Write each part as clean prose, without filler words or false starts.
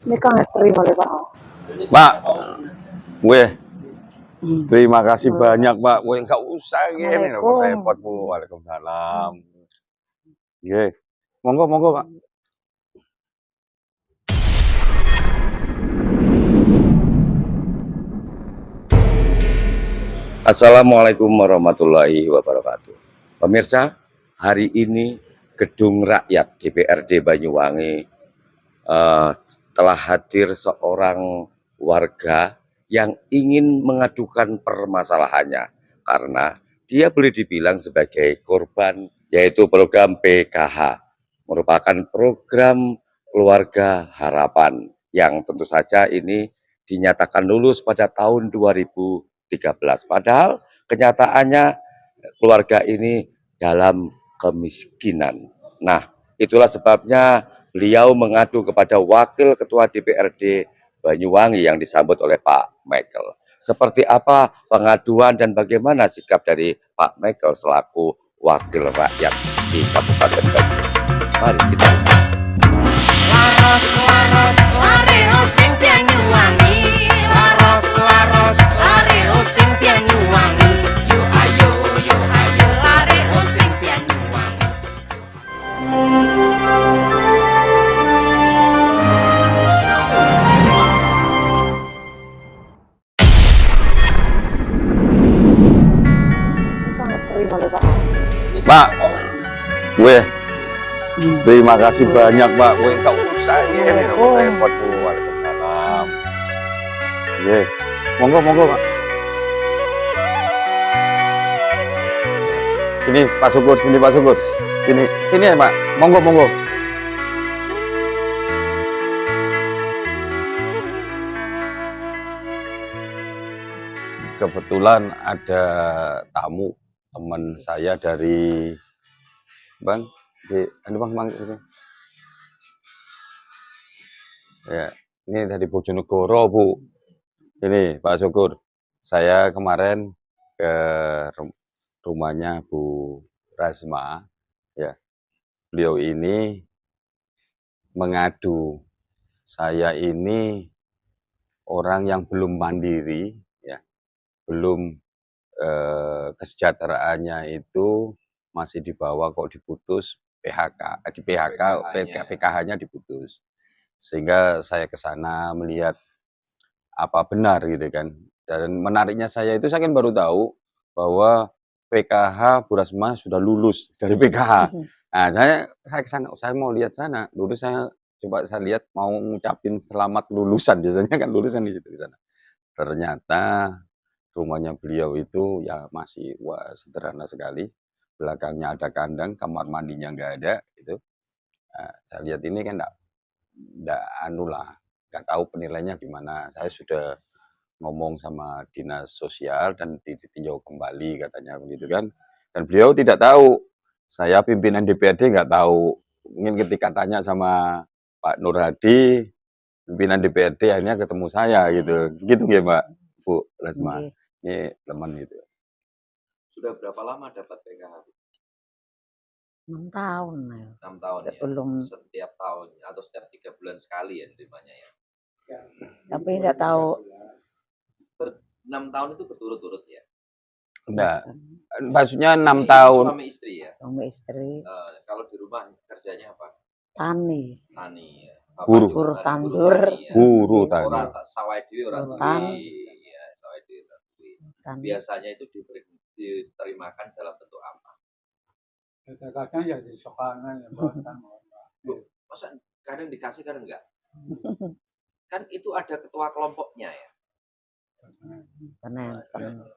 Ini kan istri boleh Pak. Pak, weh, terima kasih banyak Pak. Weh, nggak usah gini, repot Bu. Waalaikumsalam. Oke, monggo monggo Pak. Assalamualaikum warahmatullahi wabarakatuh. Pemirsa, hari ini Gedung Rakyat DPRD Banyuwangi telah hadir seorang warga yang ingin mengadukan permasalahannya karena dia boleh dibilang sebagai korban, yaitu program PKH, merupakan program keluarga harapan yang tentu saja ini dinyatakan lulus pada tahun 2013. Padahal kenyataannya keluarga ini dalam kemiskinan. Nah, itulah sebabnya beliau mengadu kepada Wakil Ketua DPRD Banyuwangi yang disambut oleh Pak Michael. Seperti apa pengaduan dan bagaimana sikap dari Pak Michael selaku wakil rakyat di Kabupaten Banyuwangi? Mari kita lihat. Laros, laros, lari sing Banyuwangi. Laros, laros, lari sing Banyuwangi. Yo ayo, lari sing Banyuwangi. Ini kan istri boleh Pak. Pak, weh, terima kasih banyak Pak. Weh, nggak usah gini, repot Bu. Waalaikumsalam. Oke, monggo monggo Pak. Sini Pak Syukur, sini Pak Syukur. Sini ya Pak. Monggo monggo. Kebetulan ada tamu teman saya dari Bang, Bang, ya, ini dari Bojonegoro Bu. Ini Pak Syukur, saya kemarin ke rumahnya Bu Rasma, ya. Beliau ini mengadu, saya ini orang yang belum mandiri, ya, belum kesejahteraannya itu masih di bawah kok diputus PHK, PKH-nya diputus. Sehingga saya ke sana melihat apa benar gitu kan. Dan menariknya saya itu, saya kan baru tahu bahwa PKH Bu Rasma sudah lulus dari PKH. Nah, saya ke sana, saya mau lihat sana. Dulu saya coba saya lihat mau ngucapin selamat lulusan, biasanya kan lulusan di situ di sana. Ternyata rumahnya beliau itu ya masih sederhana sekali. Belakangnya ada kandang, kamar mandinya nggak ada gitu. Nah, saya lihat ini kan enggak anu lah, nggak tahu penilainya gimana. Saya sudah ngomong sama dinas sosial dan ditinjau kembali katanya begitu kan. Dan beliau tidak tahu, saya pimpinan DPRD nggak tahu. Mungkin ketika tanya sama Pak Nur Hadi, pimpinan DPRD akhirnya ketemu saya gitu. Gitu ya Mbak Bu Rasma. Ini teman gitu. Sudah berapa lama dapat PKH? 6 tahun ya. 6 tahun ya. Belum. Setiap tahun atau setiap 3 bulan sekali ya terimanya ya. Tapi nggak tahu. 6 tahun itu berturut-turut ya? Enggak. Maksudnya 6 tahun. Suami istri ya? Suami istri. Kalau di rumah kerjanya apa? Tani. Tani ya. Buru. Buru tandur. Buru tani. Orang sawah dhewe ora duwe. Ya, sawah dhewe ora duwe. Biasanya itu diterimakan dalam bentuk apa? Kadang-kadang ya disokangan ya Masa kadang dikasih kadang enggak? Kan itu ada ketua kelompoknya ya.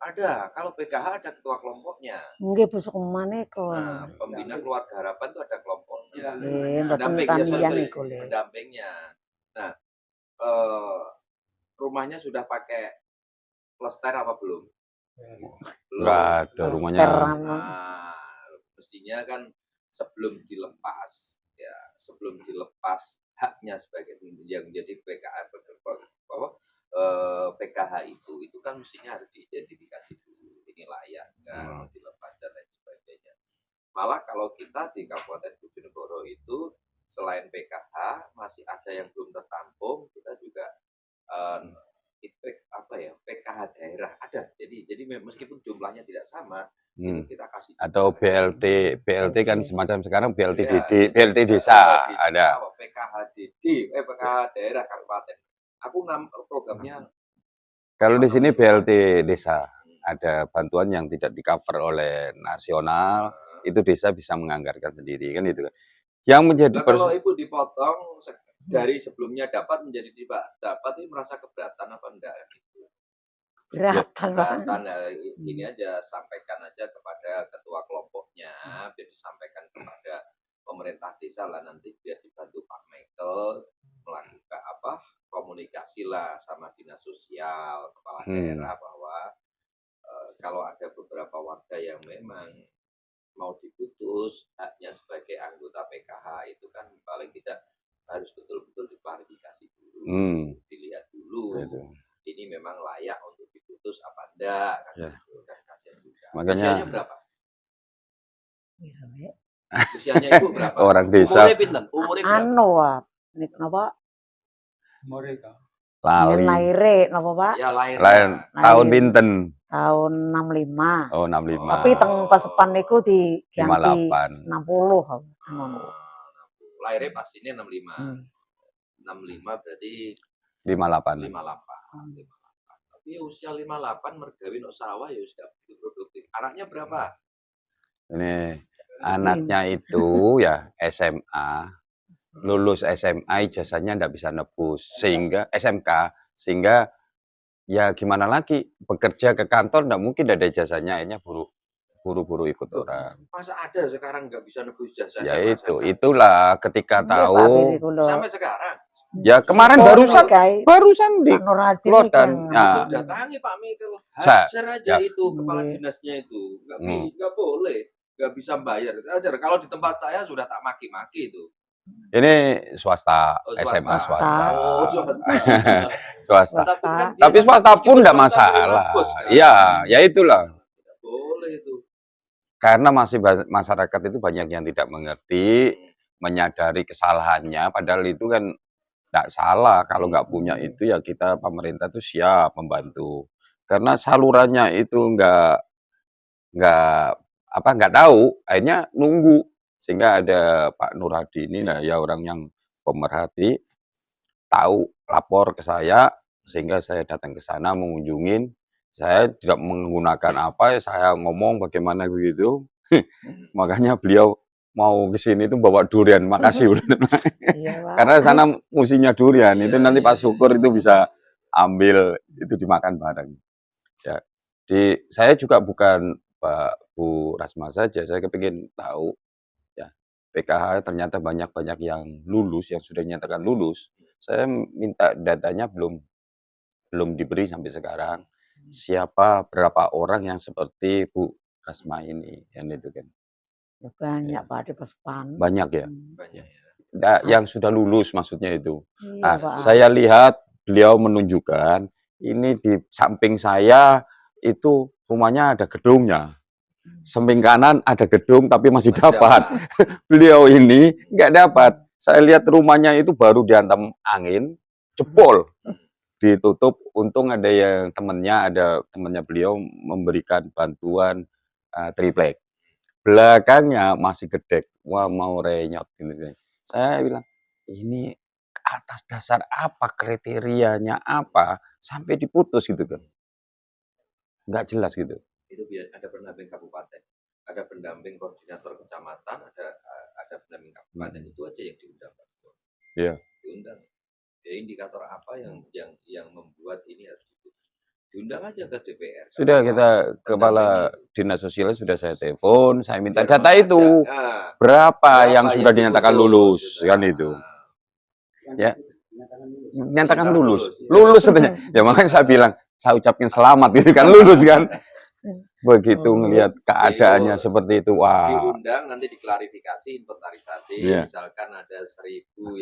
Ada, kalau PKH ada ketua kelompoknya. Nggih busuk maneka. Nah, pembina keluarga harapan itu ada kelompoknya. Pendampingnya. Nah, rumahnya sudah pakai plester apa belum? Enggak ada rumahnya. Nah, mestinya kan sebelum dilepas haknya sebagai yang menjadi PKH itu kan mestinya harus diidentifikasi dulu, ini layak kan dilepas dan lain sebagainya. Malah kalau kita di Kabupaten Bojonegoro itu selain PKH masih ada yang belum tertampung, kita daerah ada. Jadi meskipun jumlahnya tidak sama, Hmm. itu kita kasih Atau juga. BLT kan semacam sekarang BLT Iya, DD, jadi BLT desa di ada. PKH DD, PKH daerah kabupaten. Aku programnya Kalau di apa sini namanya, BLT desa ada bantuan yang tidak di-cover oleh nasional, Nah, itu desa bisa menganggarkan sendiri kan itu kan. Yang menjadi Nah, kalau ibu dipotong dari sebelumnya dapat menjadi tidak dapat, ini merasa keberatan apa enggak? Beratan Pak. Keberatan ya, ini aja sampaikan aja kepada ketua kelompoknya, biar disampaikan kepada pemerintah desa lah, nanti biar dibantu Pak Michael melakukan komunikasi lah sama dinas sosial, kepala daerah, bahwa kalau ada beberapa warga yang memang mau diputus haknya sebagai anggota PKH, itu kan paling tidak harus betul-betul diklarifikasi dulu, dilihat dulu, Gitu. ini memang layak untuk diputus apa enggak, kan Ya. gitu kan, kasihan juga. Makanya- Usianya berapa? Iya, Wek. Usianya ibu berapa? Orang desa. Umurnya pinten? Umurnya berapa? Anu Pak, nik napa? Mereka. Senin Lali. laire napa Pak? Ya lahir. Lain tahun pinten? Tahun 65. Oh 65. Tapi teng pasepan niku diganti 58. 60. Lahirnya pastinya 65. Hmm. 65 berarti 58. 58. Tapi usia 58 mergawe no sawah ya wis gak begitu produktif. Anaknya berapa? Ini anaknya itu ya SMA, lulus SMA ijazahnya nggak bisa nebus, sehingga SMK, sehingga ya gimana lagi, bekerja ke kantor nggak mungkin ada ijazahnya, akhirnya buru-buru ikut orang. Masa ada sekarang nggak bisa nebus jasa? Ya itulah ketika tahu. Sampai sekarang. Ya kemarin barusan di Pak Nurhadi Klodan. kan. Nah, Datangi Pak Michael, Sa- hajar aja ya. itu kepala Iya. dinasnya itu, nggak boleh, nggak bisa bayar. Hajar. Kalau di tempat saya sudah tak maki-maki itu. ini swasta, Oh, SMA swasta. swasta. Oh, swasta. Swasta. Swasta. Tapi swasta pun nggak meskipun swasta masalah. bagus, kan? Iya, ya itulah. Nggak boleh itu. Karena masih masyarakat itu banyak yang tidak mengerti, menyadari kesalahannya, padahal itu kan tidak salah. Kalau nggak punya itu ya kita pemerintah itu siap membantu. Karena salurannya itu nggak tahu, akhirnya nunggu. Sehingga ada Pak Nurhadi ini, nah ya orang yang pemerhati, tahu, lapor ke saya, sehingga saya datang ke sana mengunjungin. Saya tidak menggunakan apa, saya ngomong bagaimana begitu. Makanya beliau mau ke sini itu bawa durian. Makasih udah. Iya, Pak. Karena sana musimnya durian, itu Iya, nanti iya, pas syukur iya. itu bisa ambil, itu dimakan bareng. Ya, saya juga bukan Pak Bu Rasma saja, saya kepingin tahu ya PKH ternyata banyak yang lulus, yang sudah dinyatakan lulus. Saya minta datanya belum diberi sampai sekarang. Siapa berapa orang yang seperti Bu Rasma ini, yang itu kan Banyak Pak di pasepan. banyak ya. Banyak ya. Yang sudah lulus maksudnya itu. Iya, Nah, Pak. saya lihat beliau menunjukkan ini di samping saya itu rumahnya ada gedungnya. Samping kanan ada gedung tapi masih dapat. Beliau ini nggak dapat. Saya lihat rumahnya itu baru dihantam angin, jebol, ditutup. Untung ada temannya beliau memberikan bantuan triplek. Belakangnya masih gedek. Wah, mau renyot gitu. Saya bilang, ini atas dasar apa, kriterianya apa sampai diputus gitu kan? Nggak jelas gitu. Itu biar ada pendamping kabupaten, ada pendamping koordinator kecamatan, ada pendamping kabupaten, itu aja yang diundang. Iya. Diundang. Ya, indikator apa yang membuat ini harus diundang aja ke DPR. Sudah Karena kita kepala pendamping dinas sosial sudah saya telepon, saya minta biar data itu mengajak, berapa yang sudah dinyatakan diputus, lulus gitu. kan itu. Ya. Nyatakan lulus. Iya. Lulus sebenarnya. Ya makanya saya bilang, saya ucapkan selamat gitu kan, lulus kan. Begitu ngelihat keadaannya seperti itu, wah. Diundang, nanti diklarifikasi, inventarisasi. Iya. Misalkan ada 1000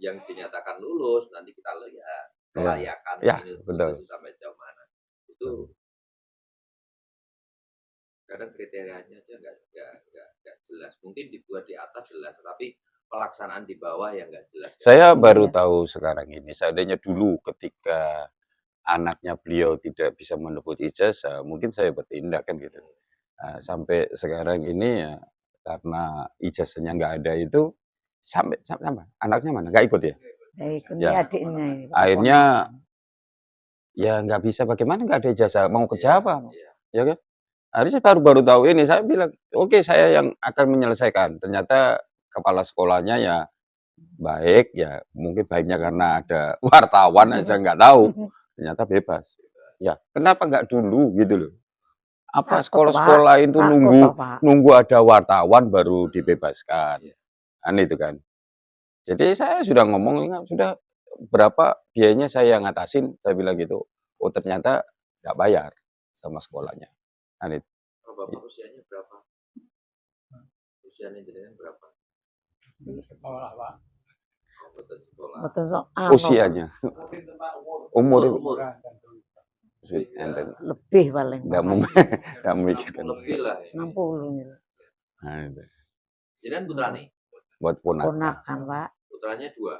yang dinyatakan lulus, nanti kita lihat kelayakan Ya, ini betul. sampai jauh mana. Itu kadang kriterianya aja nggak jelas. Mungkin dibuat di atas jelas, tapi pelaksanaan di bawah yang nggak jelas. Saya baru tahu sekarang ini. Seandainya dulu ketika anaknya beliau tidak bisa mendapat ijazah, mungkin saya bertindak kan gitu. Nah, sampai sekarang ini ya karena ijazahnya nggak ada itu sampai anaknya mana? Nggak ikut ya? Ya ikut Ya. adiknya ini, Akhirnya keponakan. ya nggak bisa, bagaimana nggak ada ijazah, mau kerja apa? Iya. Ya kan? Akhirnya baru tahu ini, saya bilang, oke saya yang akan menyelesaikan. Ternyata kepala sekolahnya ya baik, ya mungkin baiknya karena ada wartawan aja nggak tahu. Ternyata bebas. Ya, kenapa nggak dulu gitu loh? Apa Takut, sekolah-sekolah itu Takut, Pak. nunggu ada wartawan baru dibebaskan. Kan itu kan. Jadi saya sudah ngomong, sudah berapa biayanya saya yang ngatasin, saya bilang gitu. Oh ternyata nggak bayar sama sekolahnya. Kan itu. Kalau Bapak usianya berapa? Usianya jenengan berapa? Sekolah, Pak. Oh, betul sekolah. Betul Usianya. Umur Murah dan dulu. enten. lebih paling. Nggak memikirkan. Lebih lah ini. 60 gitu. Nah, itu. Jenengan putra nih? Buat ponakan. Ponakan, Pak. Putranya 2?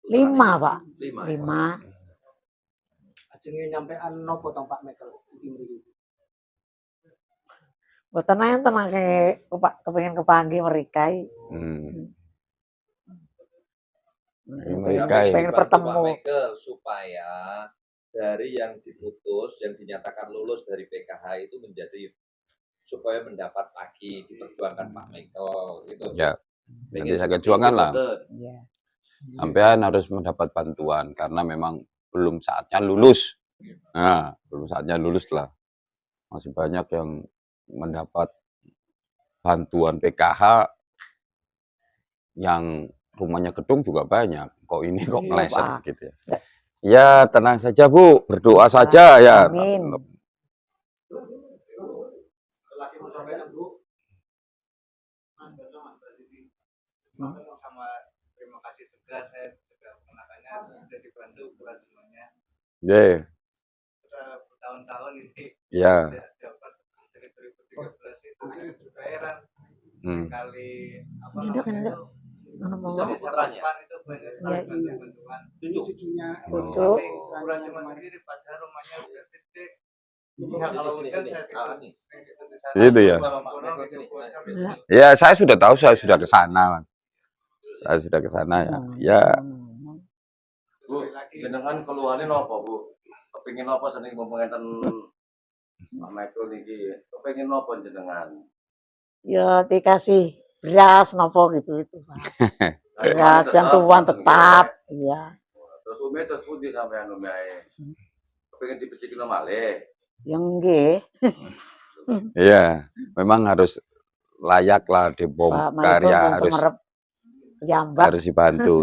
5, Pak. 5. 5. Ajenge nyampean nopo tong Pak Michael iki mriki. Boten enten kepengin kepanggih mereka. Mereka pengen Dibantu bertemu. Pak Michael supaya dari yang diputus, yang dinyatakan lulus dari PKH itu menjadi supaya mendapat lagi, diperjuangkan Pak Michael gitu. Ya, nanti Pengen saya seperti kejuangan itu, lah. betul. Iya. Sampean harus mendapat bantuan karena memang belum saatnya lulus. Nah, belum saatnya lulus lah. Masih banyak yang mendapat bantuan PKH yang rumahnya gedung juga banyak. Kok ini kok Iya, meleset Pak. gitu ya. Ya, tenang saja Bu, berdoa saja ya. Amin. Lagi mau sampean Bu. Sama terima kasih juga saya juga ponakannya sudah dibantu buat semuanya. Yeah. Sudah bertahun-tahun ini Ya. dapat dari 2013 itu bayaran kali apa Nendok, namanya nendok. itu, Mana mau? Bisa putranya? Pan itu banyak sekali Iya, bantuan. Cucunya Cucu. Tapi ukuran cuma sendiri padahal rumahnya udah gede. Ya kalau hujan saya nih. di sana. Itu ya. Kalau pulang itu Ya, saya sudah tahu, saya sudah ke sana, Mas. Saya sudah ke sana ya. Ya, Bu, jenengan keluhannya apa Bu? Kepingin apa seneng ngomongin Pak Michael niki? Kepingin apa jenengan? Ya dikasih beras nopo gitu itu, Pak. Nah, Beras bantuan tetap. Iya. Terus Umi terus pundi sampean Umi ae? Kepingin dibecikin malih. Yang nggih. iya. Memang harus layak lah Pak dibongkar Michael ya, pun harus semerep jambak. harus dibantu.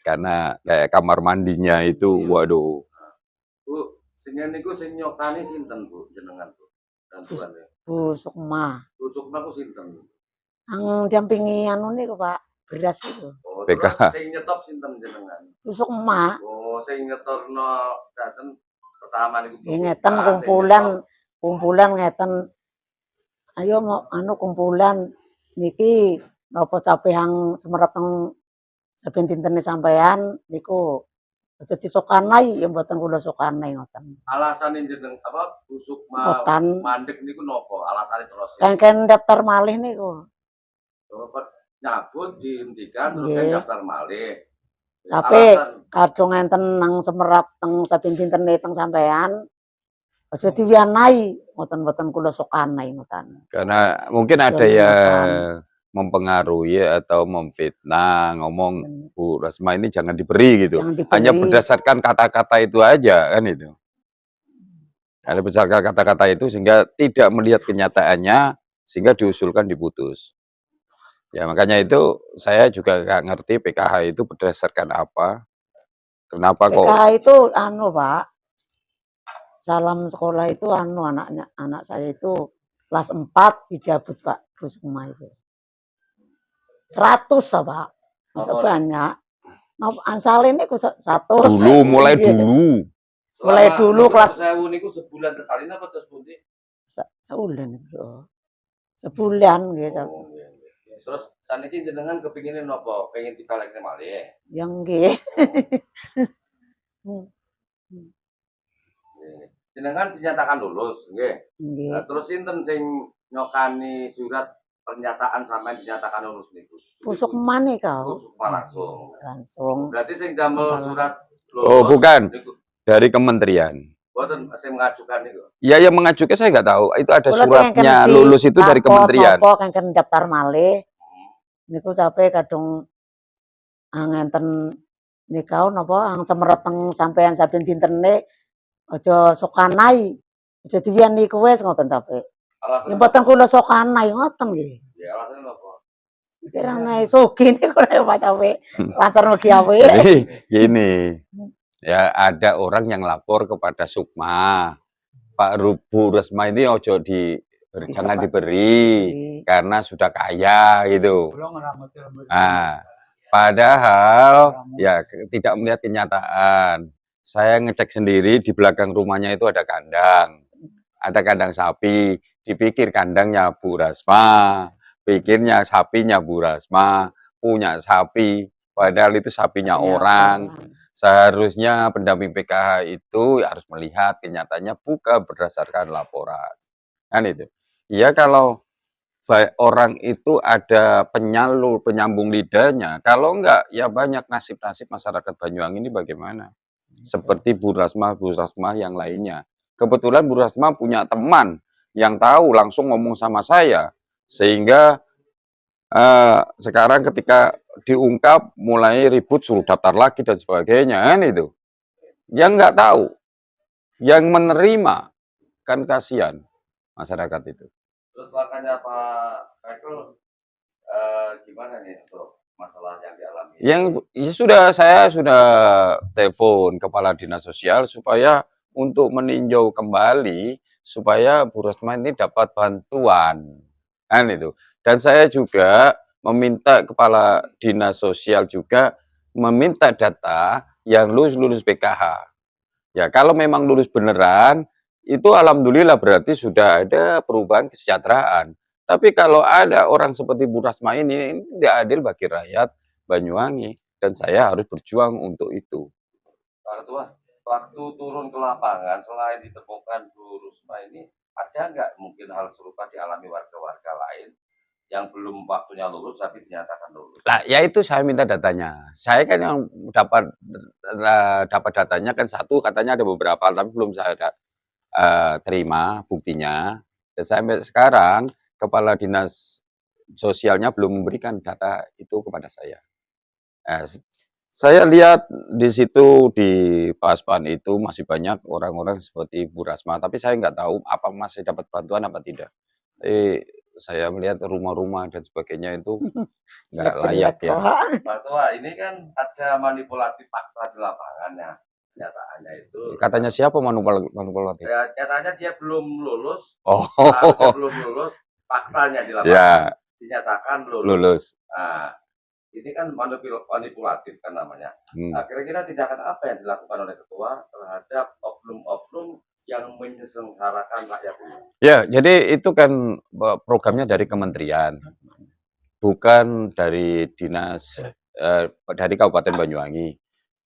Karena kayak kamar mandinya itu, waduh. Bu, sing niku sing nyokani sinten Bu jenengan Bu? Bantuane. Bu Sukma. Bu Sukma ku sinten? Ang dampingi anu niku, Pak, beras itu. Oh, PKH. terus sing nyetop sinten jenengan? Bu Sukma. Oh, sing nyetorno daten pertama niku. Bu Ngeten Sukma, sing kumpulan ngeten. Ayo mau anu kumpulan niki napa capehang semerep teng saben dintene sampean niku aja disokanai ya mboten kula sokanai ngoten. alasane jeneng apa Bu Sukma Mboten mandek niku napa? Alasane terus. kengken daftar malih niku. Nyabut dihentikan terus Nggih. kan daftar malih. Capek Alasan kadung enten nang semerap teng saben dintene teng sampean. Aja diwianai ngoten-ngoten kula sokanai ngoten. Karena mungkin ada yang mempengaruhi atau memfitnah, ngomong Bu Rasma ini jangan diberi gitu. Jangan diberi. Hanya berdasarkan kata-kata itu aja kan itu. Hanya berdasarkan kata-kata itu sehingga tidak melihat kenyataannya sehingga diusulkan diputus. Ya makanya itu saya juga nggak ngerti PKH itu berdasarkan apa. Kenapa kok PKH itu anu, Pak. Salam sekolah itu anu anak saya itu kelas 4 dijabut Pak Bu Sukma itu. 100 Pak. Masa banyak. Nah, ansale niku 100. dulu mulai Iya. dulu. Mulai dulu kelas sewu niku sebulan sekali apa terus pundi? sebulan itu. Sebulan nggih. Oh, iya, iya. Terus saniki jenengan kepingine napa? Pengen dibalekke malih. Yang nggih. jenengan dinyatakan lulus, nggih. Nggih. Nah, terus sinten sing nyokani surat pernyataan sampean dinyatakan lulus niku? Pusuk mane kau Sukma langsung. langsung. Berarti sing damel Kepala. surat Oh, lulus bukan. niku Dari kementerian. boten sing mengajukan niku. Ya, yang mengajukan saya nggak tahu. Itu ada Kula suratnya kengken di lulus itu dari lapor kementerian. napa kengken daftar malih. Niku sampe kadung ngenten nikau napa semereteng sampean saben dintene aja sokanai. Aja diwiyani kowe ngoten sampe. Ya Alasan mboten kula sokanai ngoten nggih. ya alasan apa? Kirane sugi niku Pak Cawe. Lancar mugi awe. Jadi gini, ya ada orang yang lapor kepada Sukma, Pak Bu Resma ini ojo jangan Pak. diberi karena sudah kaya gitu. Nah, padahal ya tidak melihat kenyataan. Saya ngecek sendiri di belakang rumahnya itu ada kandang sapi. Dipikir kandangnya Bu Rasma, pikirnya sapinya Bu Rasma, punya sapi. Padahal itu sapinya orang. Seharusnya pendamping PKH itu harus melihat kenyataannya bukan berdasarkan laporan. Kan itu. Ya kalau orang itu ada penyambung lidahnya. Kalau enggak, ya banyak nasib-nasib masyarakat Banyuwangi ini bagaimana. Seperti Bu Rasma yang lainnya. Kebetulan Bu Rasma punya teman yang tahu langsung ngomong sama saya. Sehingga sekarang ketika diungkap mulai ribut suruh daftar lagi dan sebagainya. Kan itu. Yang enggak tahu, yang menerima, kan kasihan masyarakat itu. Terus makanya Pak Michael gimana nih untuk masalah yang dialami? Saya sudah telepon kepala dinas sosial supaya untuk meninjau kembali supaya Bu Rosma ini dapat bantuan, kan itu. Dan saya juga meminta kepala dinas sosial juga meminta data yang lulus PKH. Ya kalau memang lulus beneran, itu alhamdulillah berarti sudah ada perubahan kesejahteraan. Tapi kalau ada orang seperti Bu Rasma ini tidak adil bagi rakyat Banyuwangi. Dan saya harus berjuang untuk itu. Pak Ketua, waktu turun ke lapangan, selain ditemukan Bu Rusma ini, ada nggak mungkin hal serupa dialami warga-warga lain yang belum waktunya lulus tapi dinyatakan lulus? Nah, ya itu saya minta datanya. Saya kan yang dapat datanya kan satu, katanya ada beberapa, tapi belum saya terima buktinya. Dan sampai sekarang kepala dinas sosialnya belum memberikan data itu kepada saya. Saya lihat di situ di Paspan itu masih banyak orang-orang seperti Bu Rasma, tapi saya nggak tahu apa masih dapat bantuan apa tidak. Saya melihat rumah-rumah dan sebagainya itu nggak layak ya. Pak Ketua, ini kan ada manipulasi fakta di lapangannya. Nyataannya itu. Katanya siapa manipulatif? Ya, nyatanya dia belum lulus. Oh, Dia belum lulus. Faktanya di lapangan ya dinyatakan lulus. lulus. Nah, ini kan manipulatif kan namanya. Nah, kira-kira tindakan apa yang dilakukan oleh ketua terhadap oknum-oknum yang menyelenggarakan rakyat ini? Ya, jadi itu kan programnya dari kementerian, bukan dari dinas dari Kabupaten Banyuwangi.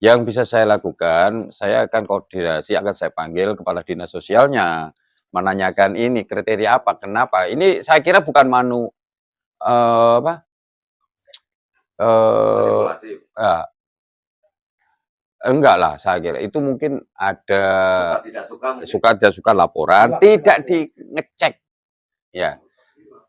Yang bisa saya lakukan, saya akan koordinasi, akan saya panggil kepala dinas sosialnya, menanyakan ini kriteria apa, kenapa. Ini saya kira bukan Manipulatif. Enggak lah, saya kira itu mungkin ada Suka tidak suka laporan, tidak ngecek, ya,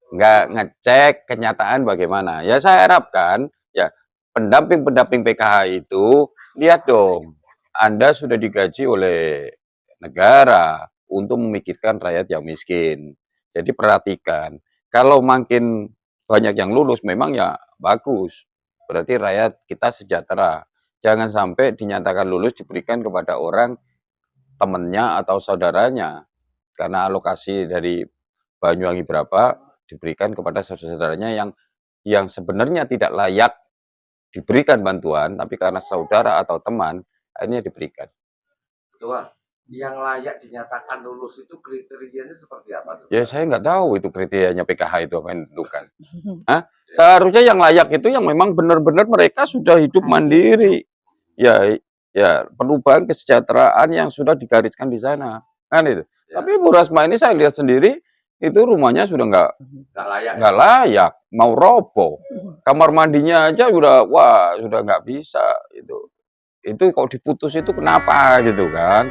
nggak ngecek kenyataan bagaimana. Ya saya harapkan ya pendamping PKH itu lihat dong, Anda sudah digaji oleh negara untuk memikirkan rakyat yang miskin. Jadi perhatikan, kalau makin banyak yang lulus memang ya bagus, berarti rakyat kita sejahtera. Jangan sampai dinyatakan lulus diberikan kepada orang temannya atau saudaranya. Karena alokasi dari Banyuwangi berapa diberikan kepada saudaranya yang sebenarnya tidak layak diberikan bantuan, tapi karena saudara atau teman, akhirnya diberikan. Ketua, yang layak dinyatakan lulus itu kriterianya seperti apa? Ya saya nggak tahu itu kriterianya PKH itu apa yang ditentukan. Seharusnya yang layak itu yang memang benar-benar mereka sudah hidup mandiri. Ya perubahan kesejahteraan yang sudah digariskan di sana. kan itu. Ya. Tapi Bu Rasma ini saya lihat sendiri itu rumahnya sudah Nggak layak. nggak layak, mau roboh. Kamar mandinya aja sudah nggak bisa itu. Itu kok diputus itu kenapa gitu kan?